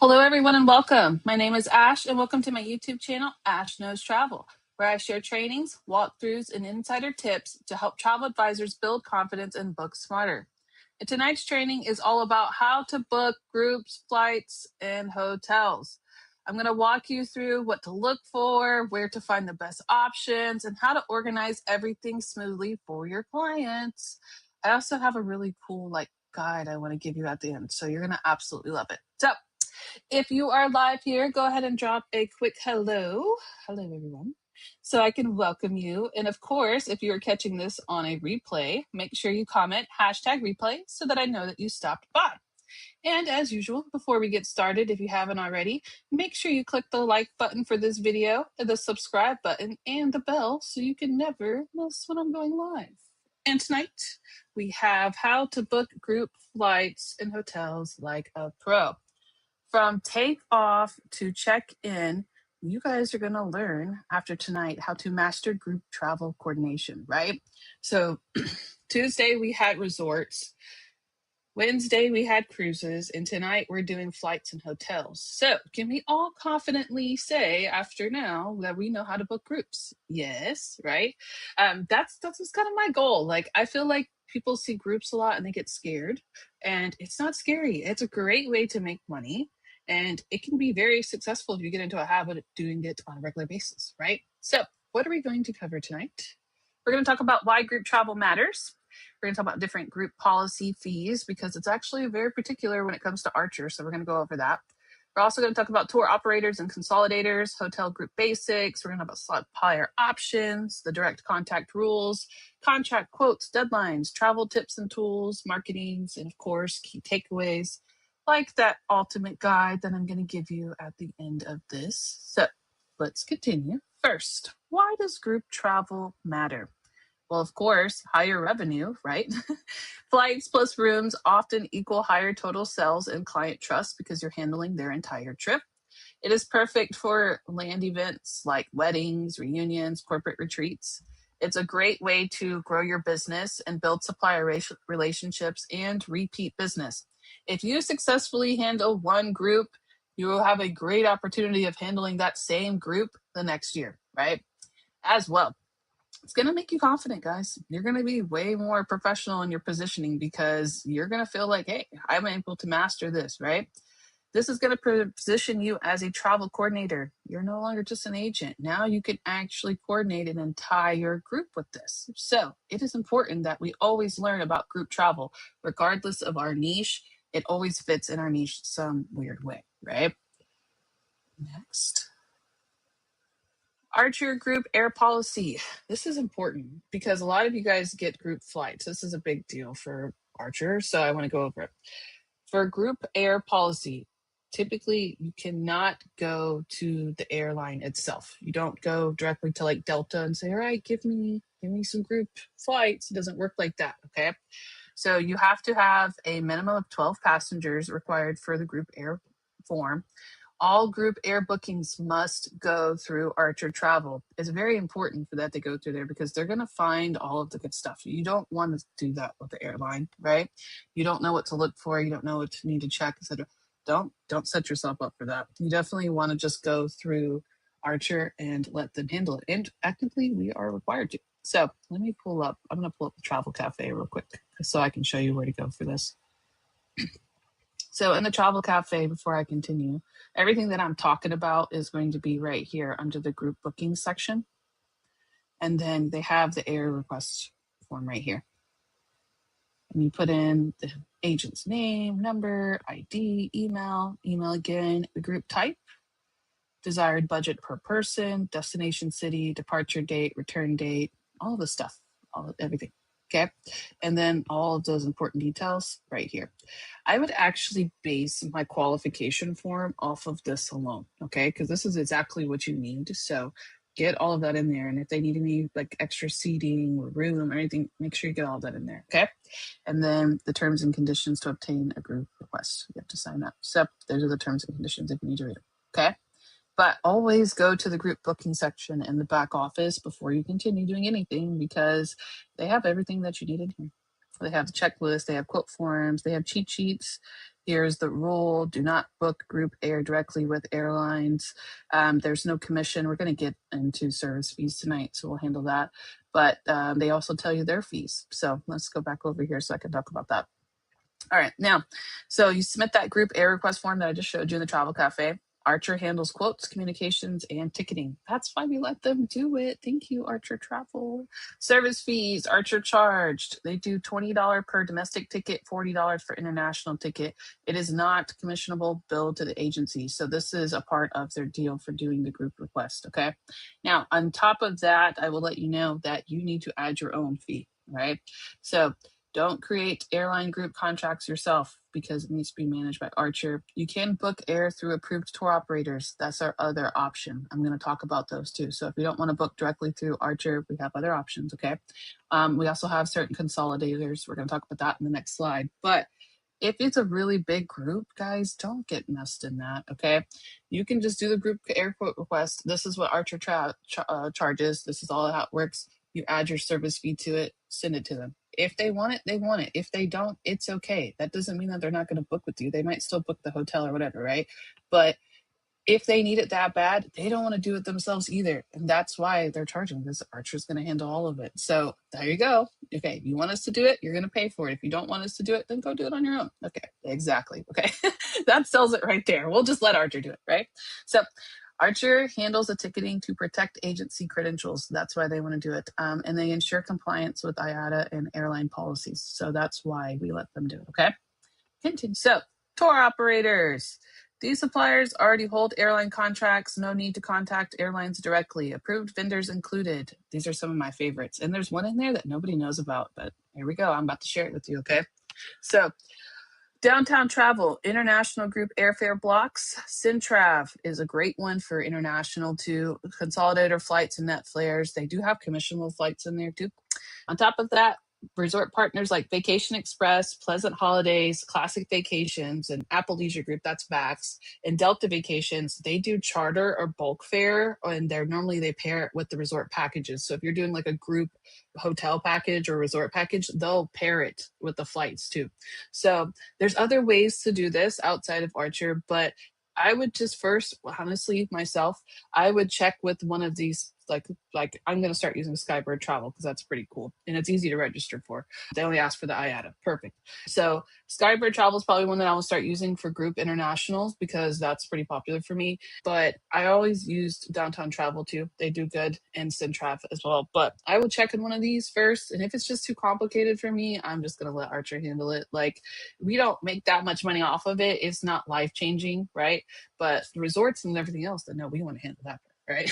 Hello, everyone, and welcome. My name is Ash, and welcome to my YouTube channel, Ash Knows Travel, where I share trainings, walkthroughs, and insider tips to help travel advisors build confidence and book smarter. And tonight's training is all about how to book groups, flights, and hotels. I'm going to walk you through what to look for, where to find the best options, and how to organize everything smoothly for your clients. I also have a really cool guide I want to give you at the end, so you're going to absolutely love it. So if you are live here, go ahead and drop a quick hello. Hello, everyone. So I can welcome you. And of course, if you are catching this on a replay, make sure you comment #replay so that I know that you stopped by. And as usual, before we get started, if you haven't already, make sure you click the like button for this video, and the subscribe button, and the bell so you can never miss when I'm going live. And tonight, we have how to book group flights and hotels like a pro. From takeoff to check-in, you guys are going to learn after tonight how to master group travel coordination, right? So Tuesday we had resorts, Wednesday we had cruises, and tonight we're doing flights and hotels. So can we all confidently say after now that we know how to book groups? Yes, right? That's what's kind of my goal. Like, I feel like people see groups a lot and they get scared, and it's not scary. It's a great way to make money, and it can be very successful if you get into a habit of doing it on a regular basis, right? So what are we going to cover tonight? We're going to talk about why group travel matters. We're going to talk about different group policy fees because it's actually very particular when it comes to Archer. So we're going to go over that. We're also going to talk about tour operators and consolidators, hotel group basics. We're going to talk about supplier options, the direct contact rules, contract quotes, deadlines, travel tips and tools, marketings, and of course, key takeaways like that ultimate guide that I'm going to give you at the end of this. So let's continue. First, why does group travel matter? Well, of course, higher revenue, right? Flights plus rooms often equal higher total sales and client trust because you're handling their entire trip. It is perfect for land events like weddings, reunions, corporate retreats. It's a great way to grow your business and build supplier relationships and repeat business. If you successfully handle one group, you will have a great opportunity of handling that same group the next year, right? As well. It's going to make you confident, guys. You're going to be way more professional in your positioning because you're going to feel like, hey, I'm able to master this, right? This is going to position you as a travel coordinator. You're no longer just an agent. Now you can actually coordinate and tie your group with this. So it is important that we always learn about group travel, regardless of our niche. It always fits in our niche some weird way, right? Next. Archer group air policy. This is important because a lot of you guys get group flights. This is a big deal for Archer, so I want to go over it. For group air policy, typically you cannot go to the airline itself. You don't go directly to like Delta and say, all right, give me some group flights. It doesn't work like that, okay? So you have to have a minimum of 12 passengers required for the group air form. All group air bookings must go through Archer Travel. It's very important for that to go through there because they're going to find all of the good stuff. You don't want to do that with the airline, right? You don't know what to look for. You don't know what you need to check, etc. Don't set yourself up for that. You definitely want to just go through Archer and let them handle it. And technically, we are required to. So let me pull up. I'm going to pull up the Travel Cafe real quick so I can show you where to go for this. So in the Travel Cafe, before I continue, everything that I'm talking about is going to be right here under the group booking section. And then they have the air request form right here. And you put in the agent's name, number, ID, email again, the group type, desired budget per person, destination city, departure date, return date, all the stuff, everything. Okay. And then all of those important details right here. I would actually base my qualification form off of this alone. Okay. Because this is exactly what you need. So get all of that in there. And if they need any like extra seating or room or anything, make sure you get all that in there. Okay. And then the terms and conditions to obtain a group request. You have to sign up. So those are the terms and conditions if you need to read them. Okay. But always go to the group booking section in the back office before you continue doing anything because they have everything that you need in here. They have the checklist, they have quote forms, they have cheat sheets, Here's the rule. Do not book group air directly with airlines. There's no commission. We're going to get into service fees tonight, so we'll handle that. But they also tell you their fees. So let's go back over here so I can talk about that. All right, now, so you submit that group air request form that I just showed you in the Travel Cafe. Archer handles quotes, communications, and ticketing. That's why we let them do it. Thank you, Archer Travel. Service fees, Archer charged. They do $20 per domestic ticket, $40 for international ticket. It is not commissionable bill to the agency. So this is a part of their deal for doing the group request, okay? Now, on top of that, I will let you know that you need to add your own fee, right? So don't create airline group contracts yourself because it needs to be managed by Archer. You can book air through approved tour operators. That's our other option. I'm going to talk about those too. So if you don't want to book directly through Archer, we have other options, okay? We also have certain consolidators. We're going to talk about that in the next slide. But if it's a really big group, guys, don't get messed in that, okay? You can just do the group air quote request. This is what Archer charges. This is all how it works. You add your service fee to it, send it to them. If they want it, they want it. If they don't, it's okay. That doesn't mean that they're not going to book with you. They might still book the hotel or whatever, right? But if they need it that bad, they don't want to do it themselves either. And that's why they're charging, because Archer's going to handle all of it. So there you go. Okay, if you want us to do it, you're going to pay for it. If you don't want us to do it, then go do it on your own. Okay, exactly. Okay, that sells it right there. We'll just let Archer do it, right? So Archer handles the ticketing to protect agency credentials. That's why they want to do it. And they ensure compliance with IATA and airline policies. So that's why we let them do it, okay? Continue. So tour operators. These suppliers already hold airline contracts. No need to contact airlines directly. Approved vendors included. These are some of my favorites. And there's one in there that nobody knows about, but here we go. I'm about to share it with you, okay? So downtown travel, international group airfare blocks. Centrav is a great one for international too. Consolidator flights and net flares. They do have commissionable flights in there too. On top of that, resort partners like Vacation Express, Pleasant Holidays, Classic Vacations, and Apple Leisure Group, that's VAX, and Delta Vacations, they do charter or bulk fare, and they pair it with the resort packages. So if you're doing like a group hotel package or resort package, they'll pair it with the flights too. So there's other ways to do this outside of Archer, but I would just first, honestly, myself, I would check with one of these, like I'm going to start using Skybird Travel because that's pretty cool and it's easy to register for. They only ask for the IATA. Perfect. So Skybird Travel is probably one that I will start using for group internationals because that's pretty popular for me. But I always used Downtown Travel too. They do good, and Centrav as well. But I will check in one of these first. And if it's just too complicated for me, I'm just going to let Archer handle it. Like, we don't make that much money off of it. It's not life changing, right? But the resorts and everything else, then no, we want to handle that, right?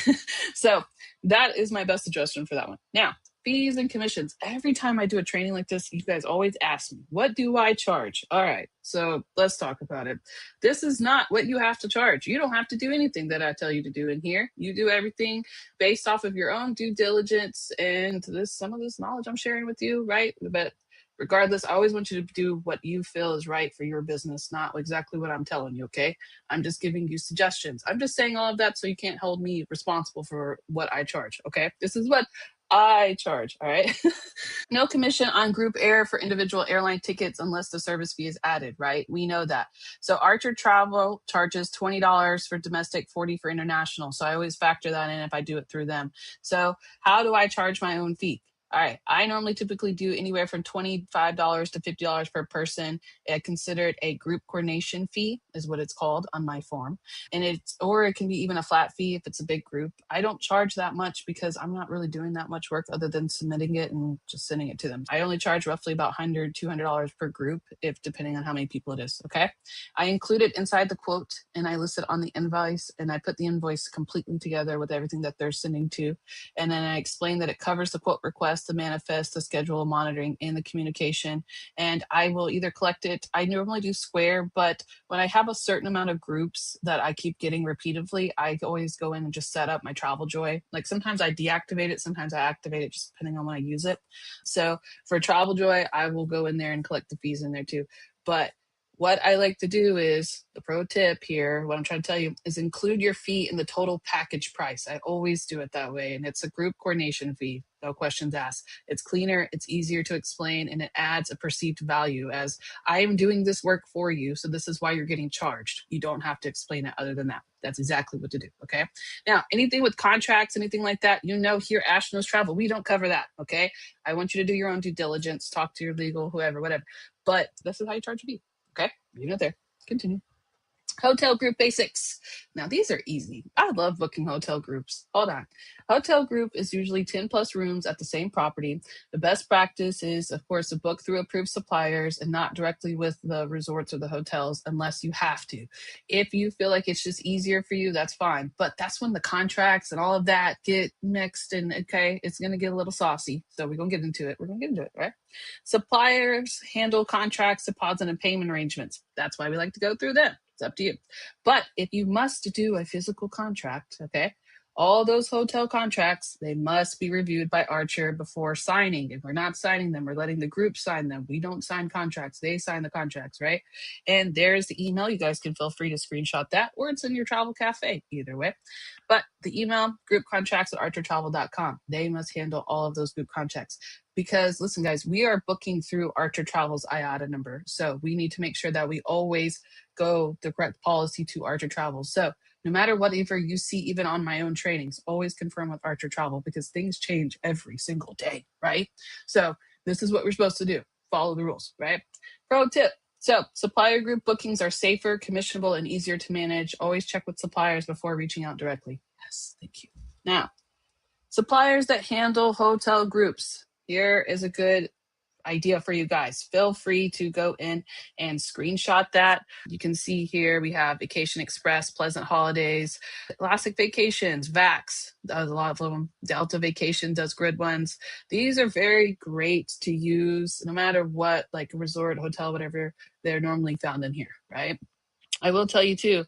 So that is my best suggestion for that one. Now, fees and commissions. Every time I do a training like this, you guys always ask me, what do I charge? All right, so let's talk about it. This is not what you have to charge. You don't have to do anything that I tell you to do in here. You do everything based off of your own due diligence and some of this knowledge I'm sharing with you, right? But regardless, I always want you to do what you feel is right for your business, not exactly what I'm telling you, okay? I'm just giving you suggestions. I'm just saying all of that so you can't hold me responsible for what I charge, okay? This is what I charge, all right? No commission on group air for individual airline tickets unless the service fee is added, right? We know that. So Archer Travel charges $20 for domestic, $40 for international. So I always factor that in if I do it through them. So how do I charge my own fee? All right, I normally typically do anywhere from $25 to $50 per person. I consider it a group coordination fee, is what it's called on my form. And or it can be even a flat fee if it's a big group. I don't charge that much because I'm not really doing that much work other than submitting it and just sending it to them. I only charge roughly about $100, $200 per group, if depending on how many people it is, okay? I include it inside the quote and I list it on the invoice, and I put the invoice completely together with everything that they're sending to. And then I explain that it covers the quote request, the manifest, the schedule, monitoring, and the communication. And I will either collect it. I normally do Square, but when I have a certain amount of groups that I keep getting repeatedly, I always go in and just set up my Travel Joy. Like, sometimes I deactivate it, sometimes I activate it, just depending on when I use it. So for Travel Joy, I will go in there and collect the fees in there too. But what I like to do is, the pro tip here, what I'm trying to tell you is include your fee in the total package price. I always do it that way. And it's a group coordination fee, no questions asked. It's cleaner, it's easier to explain, and it adds a perceived value as I am doing this work for you. So this is why you're getting charged. You don't have to explain it other than that. That's exactly what to do. Okay. Now, anything with contracts, anything like that, here, Ash Knows Travel, we don't cover that. Okay. I want you to do your own due diligence, talk to your legal, whoever, whatever. But this is how you charge a fee. Okay, leave it there. Continue. Hotel group basics. Now, these are easy. I love booking hotel groups. Hold on. Hotel group is usually 10 plus rooms at the same property. The best practice is, of course, to book through approved suppliers and not directly with the resorts or the hotels unless you have to. If you feel like it's just easier for you, that's fine. But that's when the contracts and all of that get mixed, and okay, it's going to get a little saucy. So we're going to get into it. Right? Suppliers handle contracts, deposit, and payment arrangements. That's why we like to go through them. It's up to you. But if you must do a physical contract, okay, all those hotel contracts, they must be reviewed by Archer before signing. If we're not signing them, we're letting the group sign them. We don't sign contracts. They sign the contracts, right? And there's the email. You guys can feel free to screenshot that, or it's in your travel cafe, either way. But the email, groupcontracts@archertravel.com. They must handle all of those group contracts. Because listen, guys, we are booking through Archer Travel's IATA number. So we need to make sure that we always go the correct policy to Archer Travel. So no matter whatever you see, even on my own trainings, always confirm with Archer Travel because things change every single day, right? So this is what we're supposed to do. Follow the rules, right? Pro tip. So supplier group bookings are safer, commissionable, and easier to manage. Always check with suppliers before reaching out directly. Yes, thank you. Now, suppliers that handle hotel groups. Here is a good idea for you guys. Feel free to go in and screenshot that. You can see here we have Vacation Express, Pleasant Holidays, Classic Vacations, Vax does a lot of them. Delta Vacation does grid ones. These are very great to use no matter what, like a resort, hotel, whatever they're normally found in here, right? I will tell you too,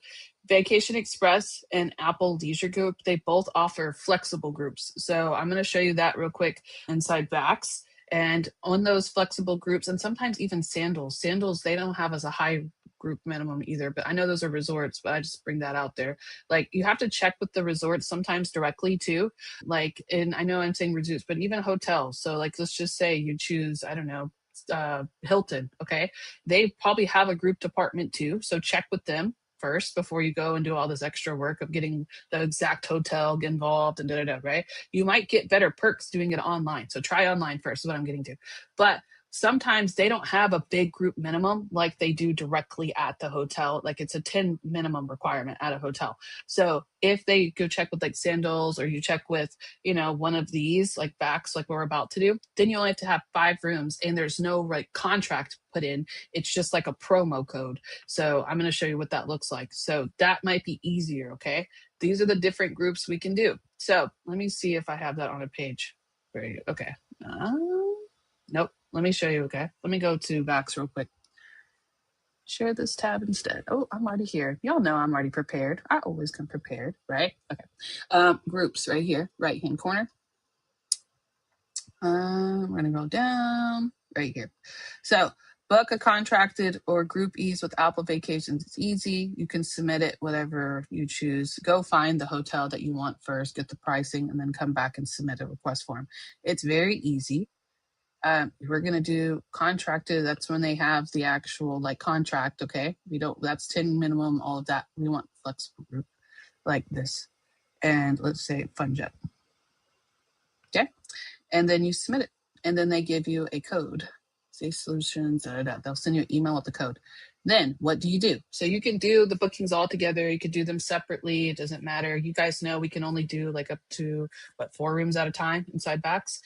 Vacation Express and Apple Leisure Group, they both offer flexible groups. So I'm going to show you that real quick inside Vax. And on those flexible groups, and sometimes even Sandals, they don't have as a high group minimum either, but I know those are resorts, but I just bring that out there. Like you have to check with the resorts sometimes directly too. Like, and I know I'm saying resorts, but even hotels. So like, let's just say you choose, I don't know, Hilton, okay? They probably have a group department too. So check with them first before you go and do all this extra work of getting the exact hotel involved and right? You might get better perks doing it online. So try online first is what I'm getting to. But sometimes they don't have a big group minimum like they do directly at the hotel. Like it's a 10 minimum requirement at a hotel. So if they go check with like Sandals or you check with, one of these like Vax, like we're about to do, then you only have to have 5 rooms and there's no like contract put in. It's just like a promo code. So I'm going to show you what that looks like. So that might be easier. Okay. These are the different groups we can do. So let me see if I have that on a page. Very okay. Nope. Let me show you. Okay. Let me go to Vax real quick. Share this tab instead. Oh, I'm already here. Y'all know I'm already prepared. I always come prepared, right? Okay. Groups right here, right hand corner. We're going to go down right here. So book a contracted or group ease with Apple Vacations. It's easy. You can submit it, whatever you choose. Go find the hotel that you want first, get the pricing, and then come back and submit a request form. It's very easy. We're going to do contracted. That's when they have the actual like contract. Okay. That's 10 minimum, all of that. We want flexible group like this. And let's say FunJet. Okay. And then you submit it. And then they give you a code. Say solutions, they'll send you an email with the code. Then what do you do? So you can do the bookings all together. You could do them separately. It doesn't matter. You guys know we can only do like up to 4 rooms at a time inside Vax.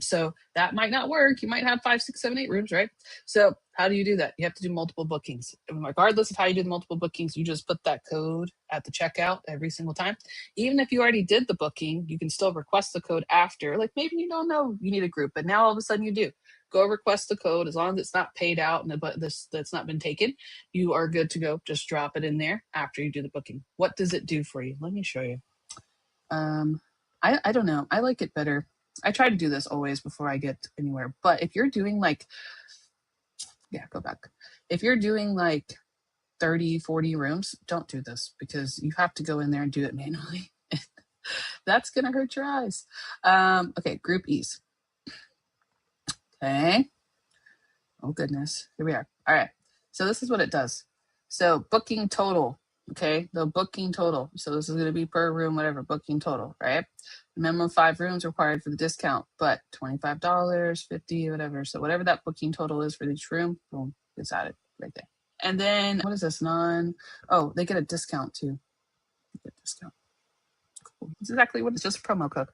So that might not work. You might have 5, 6, 7, 8 rooms, right? So how do you do that? You have to do multiple bookings. And regardless of how you do the multiple bookings, you just put that code at the checkout every single time. Even if you already did the booking, you can still request the code after. Like maybe you don't know you need a group, but now all of a sudden you do. Go request the code. As long as it's not paid out and that's not been taken, you are good to go. Just drop it in there after you do the booking. What does it do for you? Let me show you. I don't know. I like it better. I try to do this always before I get anywhere. But if you're doing go back. If you're doing like 30, 40 rooms, don't do this because you have to go in there and do it manually. That's going to hurt your eyes. Okay, group E's. Okay. Oh, goodness. Here we are. All right. So this is what it does. So booking total. Okay, the booking total. So this is going to be per room, whatever, booking total, right? Minimum 5 rooms required for the discount, but $25, $50, whatever. So whatever that booking total is for each room, boom, it's added right there. And then what is this? Oh, they get a discount too. They get a discount. Cool. It's exactly what it's just a promo code.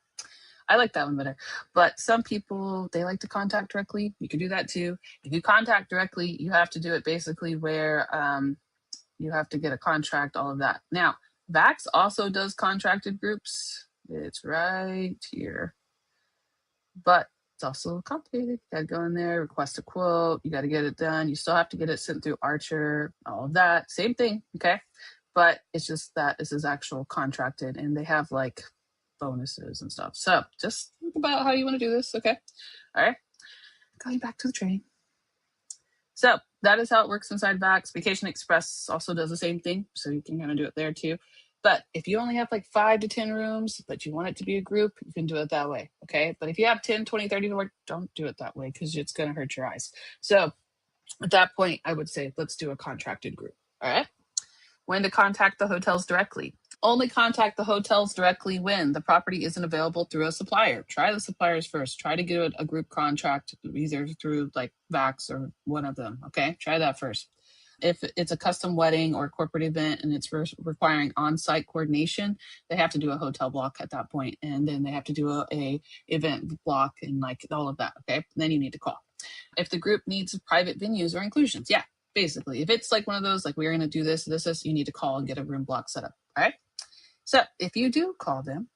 I like that one better. But some people, they like to contact directly. You can do that too. If you contact directly, you have to do it basically where you have to get a contract, all of that. Now, VAX also does contracted groups. It's right here. But it's also complicated. You got to go in there, request a quote. You got to get it done. You still have to get it sent through Archer, all of that. Same thing, okay? But it's just that this is actual contracted, and they have like bonuses and stuff. So just think about how you want to do this, okay? All right. Going back to the training. So that is how it works inside VAX. Vacation Express also does the same thing, so you can kind of do it there too. But if you only have like 5 to 10 rooms, but you want it to be a group, you can do it that way, okay? But if you have 10, 20, 30 to work, don't do it that way because it's going to hurt your eyes. So at that point, I would say let's do a contracted group, all right? When to contact the hotels directly. Only contact the hotels directly when the property isn't available through a supplier. Try the suppliers first. Try to get a group contract either through like VAX or one of them, okay? Try that first. If it's a custom wedding or corporate event and it's requiring on-site coordination, they have to do a hotel block at that point, and then they have to do a event block and like all of that, okay? Then you need to call. If the group needs private venues or inclusions, yeah, basically. If it's like one of those, like we're going to do this, you need to call and get a room block set up, all right? So if you do call them,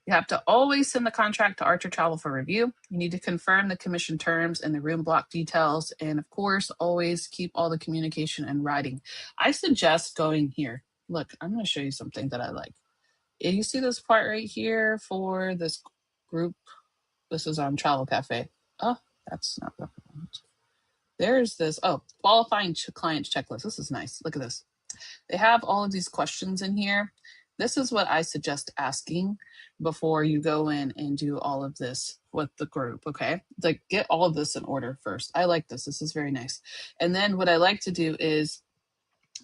you have to always send the contract to Archer Travel for review. You need to confirm the commission terms and the room block details. And of course, always keep all the communication in writing. I suggest going here. Look, I'm going to show you something that I like. You see this part right here for this group? This is on Travel Cafe. Oh, that's not the one. There's this, qualifying client checklist. This is nice. Look at this. They have all of these questions in here. This is what I suggest asking before you go in and do all of this with the group, okay? Like get all of this in order first. I like this. This is very nice. And then what I like to do is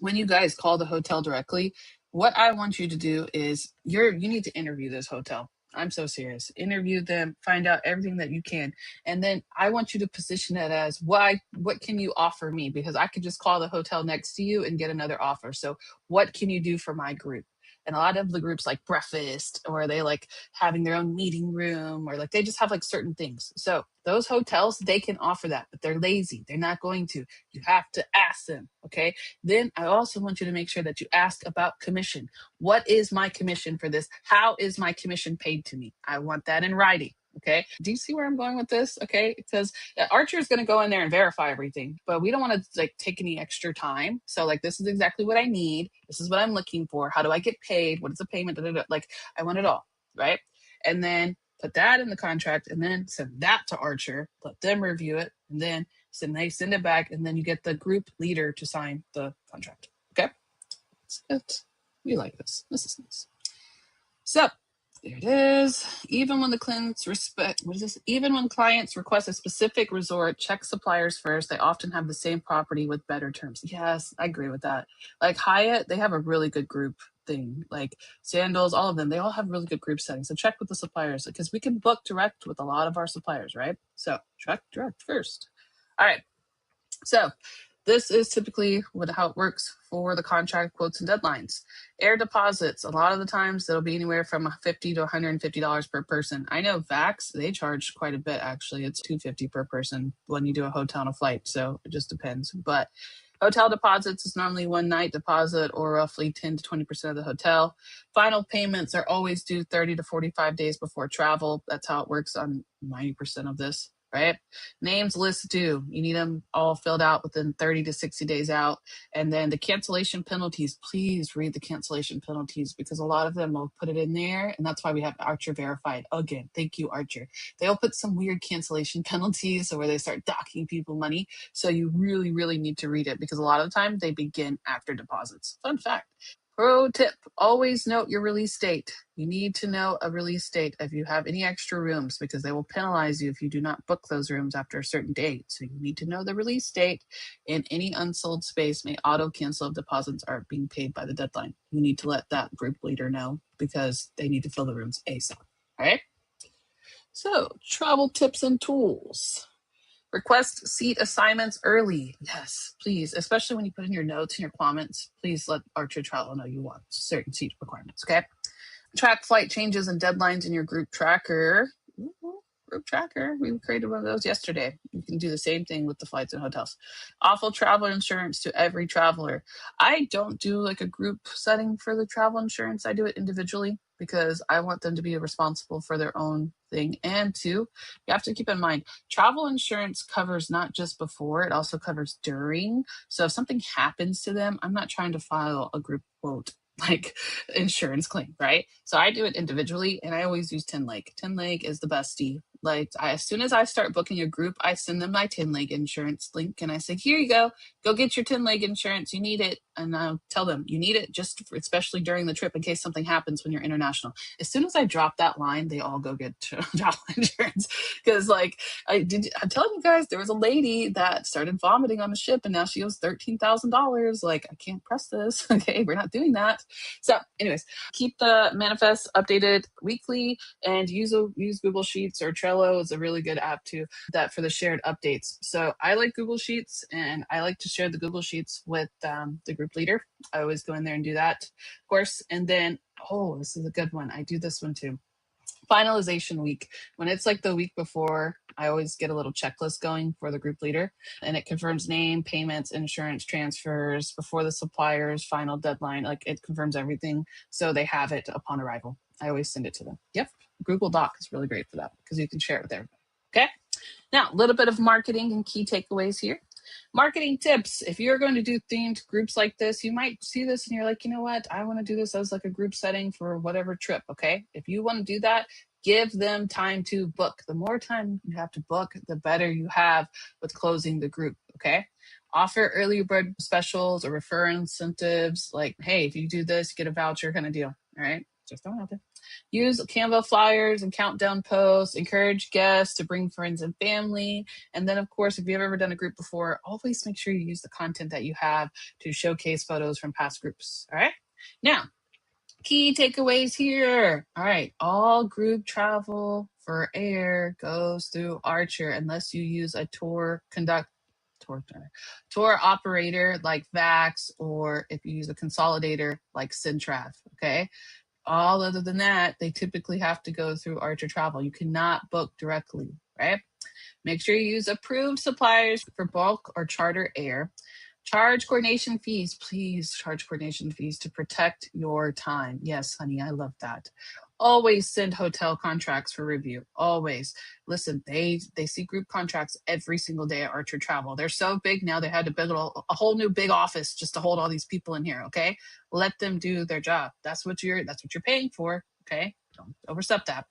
when you guys call the hotel directly, what I want you to do is you need to interview this hotel. I'm so serious. Interview them, find out everything that you can. And then I want you to position it as what can you offer me? Because I could just call the hotel next to you and get another offer. So what can you do for my group? And a lot of the groups like breakfast, or they like having their own meeting room, or like they just have like certain things. So those hotels, they can offer that, but they're lazy. They're not going to. You have to ask them, okay? Then I also want you to make sure that you ask about commission. What is my commission for this? How is my commission paid to me? I want that in writing. Okay. Do you see where I'm going with this? Okay. Because Archer is going to go in there and verify everything, but we don't want to like take any extra time. So like, this is exactly what I need. This is what I'm looking for. How do I get paid? What is the payment? Da, da, da. Like I want it all. Right. And then put that in the contract and then send that to Archer, let them review it. And then they send it back. And then you get the group leader to sign the contract. Okay. That's it. We like this. This is nice. So there it is. Even when clients request a specific resort, check suppliers first. They often have the same property with better terms. Yes, I agree with that. Like Hyatt, they have a really good group thing. Like Sandals, all of them, they all have really good group settings. So check with the suppliers because we can book direct with a lot of our suppliers, right? So check direct first. All right. So this is typically how it works for the contract quotes and deadlines. Air deposits, a lot of the times it'll be anywhere from $50 to $150 per person. I know VAX, they charge quite a bit actually. It's $250 per person when you do a hotel and a flight, so it just depends. But hotel deposits is normally one night deposit or roughly 10 to 20% of the hotel. Final payments are always due 30 to 45 days before travel. That's how it works on 90% of this. right? Names, lists due. You need them all filled out within 30 to 60 days out. And then the cancellation penalties, please read the cancellation penalties because a lot of them will put it in there. And that's why we have Archer verified. Again, thank you, Archer. They'll put some weird cancellation penalties where they start docking people money. So you really, really need to read it because a lot of the time they begin after deposits. Fun fact. Pro tip, always note your release date. You need to know a release date if you have any extra rooms because they will penalize you if you do not book those rooms after a certain date. So you need to know the release date, and any unsold space may auto cancel if deposits aren't being paid by the deadline. You need to let that group leader know because they need to fill the rooms ASAP. All right? So, travel tips and tools. Request seat assignments early. Yes, please, especially when you put in your notes and your comments. Please let Archer Travel know you want certain seat requirements, okay? Track flight changes and deadlines in your group tracker. Group tracker. We created one of those yesterday. You can do the same thing with the flights and hotels. Awful travel insurance to every traveler. I don't do like a group setting for the travel insurance. I do it individually because I want them to be responsible for their own thing. And two, you have to keep in mind, travel insurance covers not just before, it also covers during. So if something happens to them, I'm not trying to file a group quote like insurance claim, right? So I do it individually and I always use 10 leg. 10 leg is the bestie. Like as soon as I start booking a group, I send them my 10 leg insurance link and I say, here you go get your 10 leg insurance. You need it. And I'll tell them you need it especially during the trip in case something happens when you're international. As soon as I drop that line, they all go get travel insurance. Cause like I'm telling you guys, there was a lady that started vomiting on the ship and now she owes $13,000. Like I can't press this. Okay. We're not doing that. So anyways, keep the manifest updated weekly and use Google Sheets or Trello is a really good app too that for the shared updates. So I like Google Sheets and I like to share the Google Sheets with the group leader. I always go in there and do that, of course. And then, this is a good one. I do this one too. Finalization week. When it's like the week before, I always get a little checklist going for the group leader and it confirms name, payments, insurance transfers before the supplier's final deadline. Like it confirms everything so they have it upon arrival. I always send it to them. Yep. Google Doc is really great for that because you can share it with everybody. Okay. Now, a little bit of marketing and key takeaways here. Marketing tips. If you're going to do themed groups like this, you might see this and you're like, you know what? I want to do this as like a group setting for whatever trip. Okay. If you want to do that, give them time to book. The more time you have to book, the better you have with closing the group. Okay. Offer early bird specials or refer incentives. Like, hey, if you do this, you get a voucher kind of deal. All right. Just throwing it out there. Use Canva flyers and countdown posts. Encourage guests to bring friends and family. And then, of course, if you've ever done a group before, always make sure you use the content that you have to showcase photos from past groups. All right. Now, key takeaways here. All right. All group travel for air goes through Archer unless you use a tour operator like Vax, or if you use a consolidator like Centrav. Okay. All other than that, they typically have to go through Archer Travel. You cannot book directly, right? Make sure you use approved suppliers for bulk or charter air. Charge coordination fees. Please charge coordination fees to protect your time. Yes, honey, I love that. Always send hotel contracts for review. Always. Listen, they see group contracts every single day at Archer Travel. They're so big now they had to build a whole new big office just to hold all these people in here, okay? Let them do their job. That's what you're paying for, okay? Don't overstep that.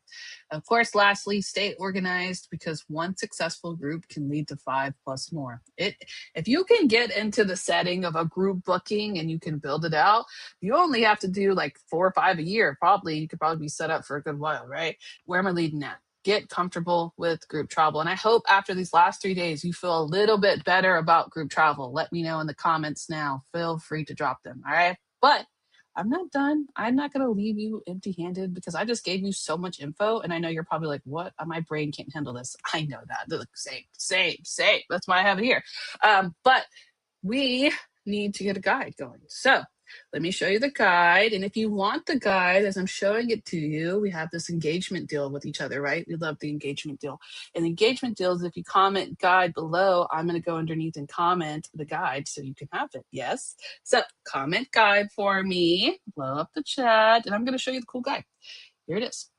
Of course, lastly, stay organized because one successful group can lead to 5+ more. If you can get into the setting of a group booking and you can build it out, you only have to do like 4 or 5 a year. Probably you could probably be set up for a good while, right? Where am I leading at? Get comfortable with group travel. And I hope after these last 3 days, you feel a little bit better about group travel. Let me know in the comments now. Feel free to drop them. All right. But I'm not done. I'm not going to leave you empty handed because I just gave you so much info. And I know you're probably like, what? My brain can't handle this. I know that. They're like, same. That's why I have it here. But we need to get a guide going. So let me show you the guide. And if you want the guide, as I'm showing it to you, we have this engagement deal with each other, right? We love the engagement deal. And the engagement deal is if you comment guide below, I'm going to go underneath and comment the guide so you can have it. Yes. So comment guide for me, blow up the chat, and I'm going to show you the cool guide. Here it is.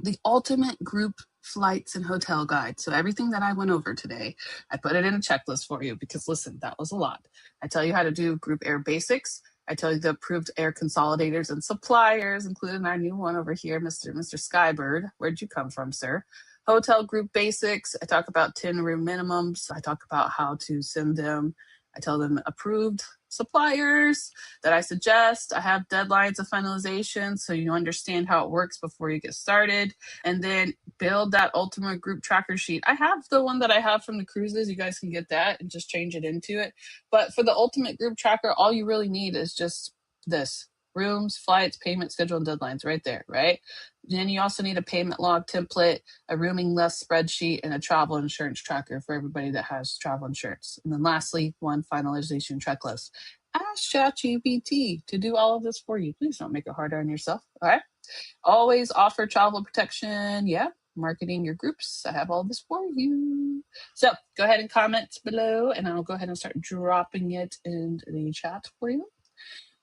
The ultimate group flights, and hotel guide. So everything that I went over today, I put it in a checklist for you because listen, that was a lot. I tell you how to do group air basics. I tell you the approved air consolidators and suppliers, including our new one over here, Mr. Skybird. Where'd you come from, sir? Hotel group basics. I talk about 10 room minimums. I talk about how to send them. I tell them approved suppliers that I suggest. I have deadlines of finalization so you understand how it works before you get started. And then build that ultimate group tracker sheet. I have the one that I have from the cruises. You guys can get that and just change it into it. But for the ultimate group tracker, all you really need is just this: rooms, flights, payment schedule, and deadlines right there, right? Then you also need a payment log template, a rooming list spreadsheet, and a travel insurance tracker for everybody that has travel insurance. And then lastly, one finalization checklist. Ask ChatGPT to do all of this for you. Please don't make it harder on yourself. All right. Always offer travel protection. Yeah. Marketing your groups. I have all this for you. So go ahead and comment below, and I'll go ahead and start dropping it in the chat for you.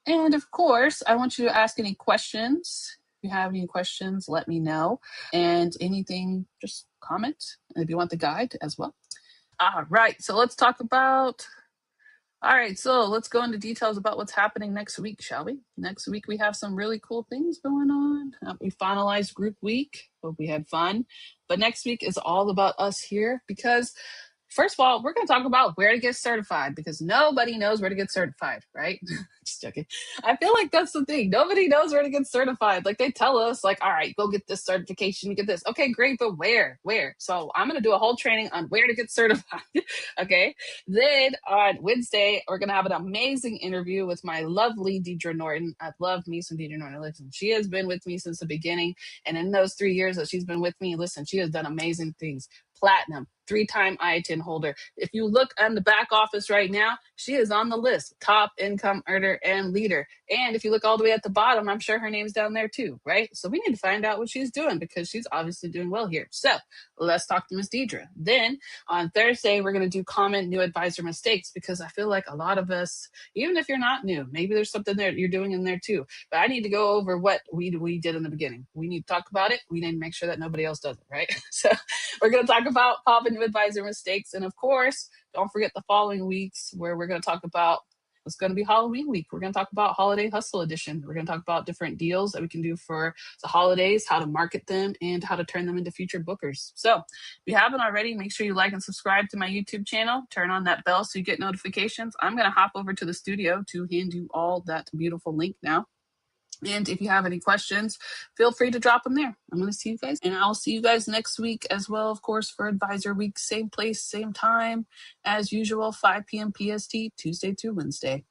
And of course, I want you to ask any questions. If you have any questions, let me know. And anything, just comment. And if you want the guide as well. All right. So let's talk about. All right, so let's go into details about what's happening next week, shall we? Next week, we have some really cool things going on. We finalized group week. Hope we had fun. But next week is all about us here because, first of all, we're going to talk about where to get certified because nobody knows where to get certified, right? Just joking. I feel like that's the thing. Nobody knows where to get certified. Like they tell us, like, all right, go get this certification, get this. Okay, great, but where? So I'm going to do a whole training on where to get certified. Okay. Then on Wednesday, we're going to have an amazing interview with my lovely Deidre Norton. I love me some Deidre Norton. Listen, she has been with me since the beginning. And in those 3 years that she's been with me, listen, she has done amazing things. Platinum, 3-time I-10 holder. If you look on the back office right now, she is on the list, top income earner and leader. And if you look all the way at the bottom, I'm sure her name's down there too, right? So we need to find out what she's doing because she's obviously doing well here. So let's talk to Miss Deidre. Then on Thursday, we're going to do common new advisor mistakes because I feel like a lot of us, even if you're not new, maybe there's something that you're doing in there too. But I need to go over what we did in the beginning. We need to talk about it. We need to make sure that nobody else does it, right? So we're going to talk about common new advisor mistakes. And of course, don't forget the following weeks where we're going to talk about it's going to be Halloween week. We're going to talk about Holiday Hustle Edition. We're going to talk about different deals that we can do for the holidays, how to market them, and how to turn them into future bookers. So if you haven't already, make sure you like and subscribe to my YouTube channel. Turn on that bell so you get notifications. I'm going to hop over to the studio to hand you all that beautiful link now. And if you have any questions, feel free to drop them there. I'm going to see you guys. And I'll see you guys next week as well, of course, for Advisor Week. Same place, same time as usual, 5 p.m. PST, Tuesday through Wednesday.